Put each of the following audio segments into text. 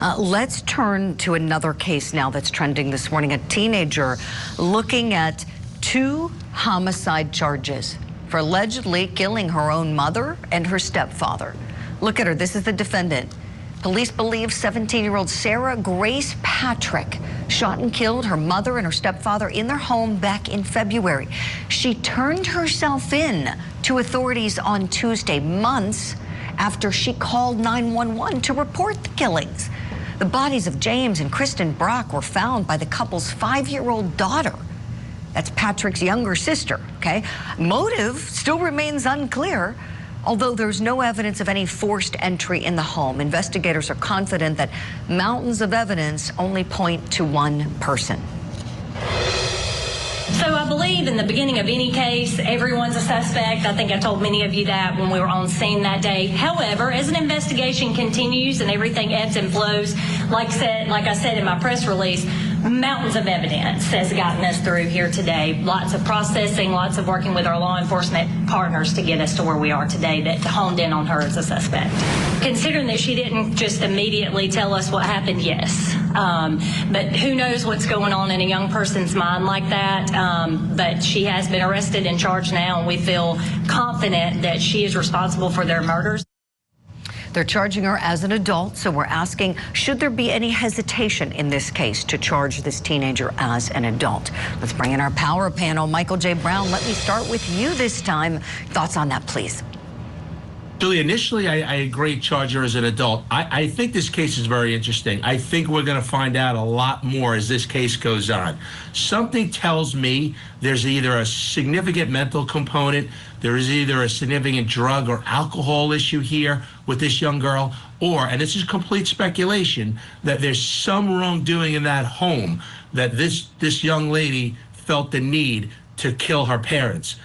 Let's turn to another case now that's trending this morning. A teenager looking at 2 homicide charges for allegedly killing her own mother and her stepfather. Look at her. This is the defendant. Police believe 17-year-old Sarah Grace Patrick shot and killed her mother and her stepfather in their home back in February. She turned herself in to authorities on Tuesday, months after she called 911 to report the killings. The bodies of James and Kristen Brock were found by the couple's 5-year-old daughter. That's Patrick's younger sister, okay? Motive still remains unclear, although there's no evidence of any forced entry in the home. Investigators are confident that mountains of evidence only point to one person. So I believe in the beginning of any case, everyone's a suspect. I think I told many of you that when we were on scene that day. However, as an investigation continues and everything ebbs and flows, like I said in my press release, mountains of evidence has gotten us through here today. Lots of processing, lots of working with our law enforcement partners to get us to where we are today that honed in on her as a suspect. Considering that she didn't just immediately tell us what happened, yes. But who knows what's going on in a young person's mind like that. But she has been arrested and charged now, and we feel confident that she is responsible for their murders. They're charging her as an adult, so we're asking, should there be any hesitation in this case to charge this teenager as an adult? Let's bring in our power panel. Michael J. Brown, let me start with you this time. Thoughts on that, please? Julie, initially, I agree, charge her as an adult. I think this case is very interesting. I think we're going to find out a lot more as this case goes on. Something tells me there's either a significant mental component, there is either a significant drug or alcohol issue here with this young girl, or, and this is complete speculation, that there's some wrongdoing in that home, that this young lady felt the need to kill her parents.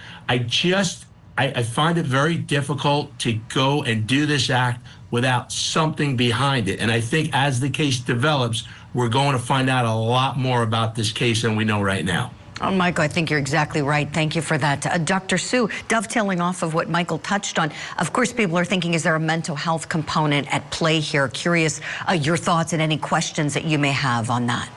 I find it very difficult to go and do this act without something behind it. And I think as the case develops, we're going to find out a lot more about this case than we know right now. Oh, Michael, I think you're exactly right. Thank you for that. Dr. Sue, dovetailing off of what Michael touched on, of course, people are thinking, is there a mental health component at play here? Curious your thoughts and any questions that you may have on that.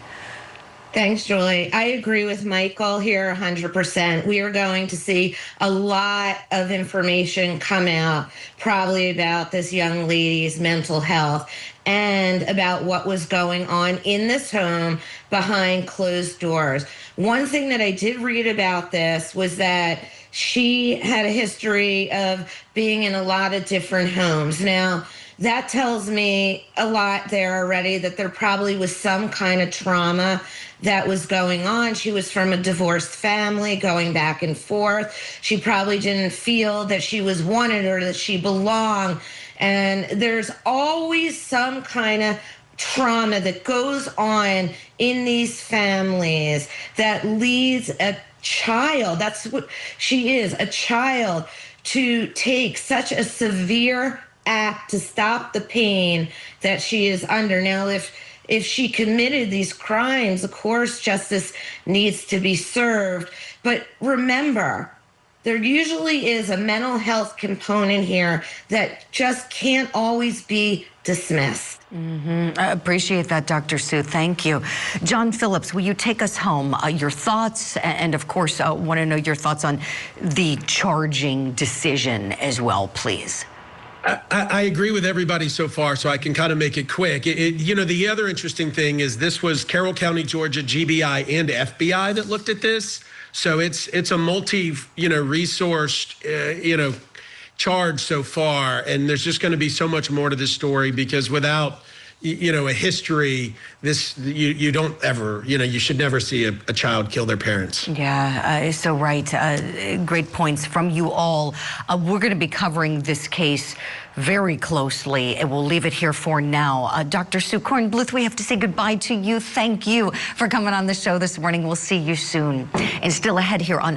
Thanks, Julie. I agree with Michael here 100%. We are going to see a lot of information come out probably about this young lady's mental health and about what was going on in this home behind closed doors. One thing that I did read about this was that she had a history of being in a lot of different homes. Now, that tells me a lot there already, that there probably was some kind of trauma that was going on. She was from a divorced family going back and forth. She probably didn't feel that she was wanted or that she belonged. And there's always some kind of trauma that goes on in these families that leads a child, that's what she is, a child, to take such a severe act to stop the pain that she is under. Now, if she committed these crimes, of course, justice needs to be served. But remember, there usually is a mental health component here that just can't always be dismissed. I appreciate that, Dr. Sue. Thank you. John Phillips, will you take us home? Your thoughts, and of course, want to know your thoughts on the charging decision as well, please. I agree with everybody so far, so I can kind of make it quick. You know, the other interesting thing is this was Carroll County, Georgia, GBI and FBI that looked at this. So it's a resourced, charge so far. And there's just going to be so much more to this story because without, a history, you don't ever, you should never see a child kill their parents. Yeah, so right. Great points from you all. We're going to be covering this case very closely, and we'll leave it here for now. Dr. Sue Kornbluth, we have to say goodbye to you. Thank you for coming on the show this morning. We'll see you soon. And still ahead here on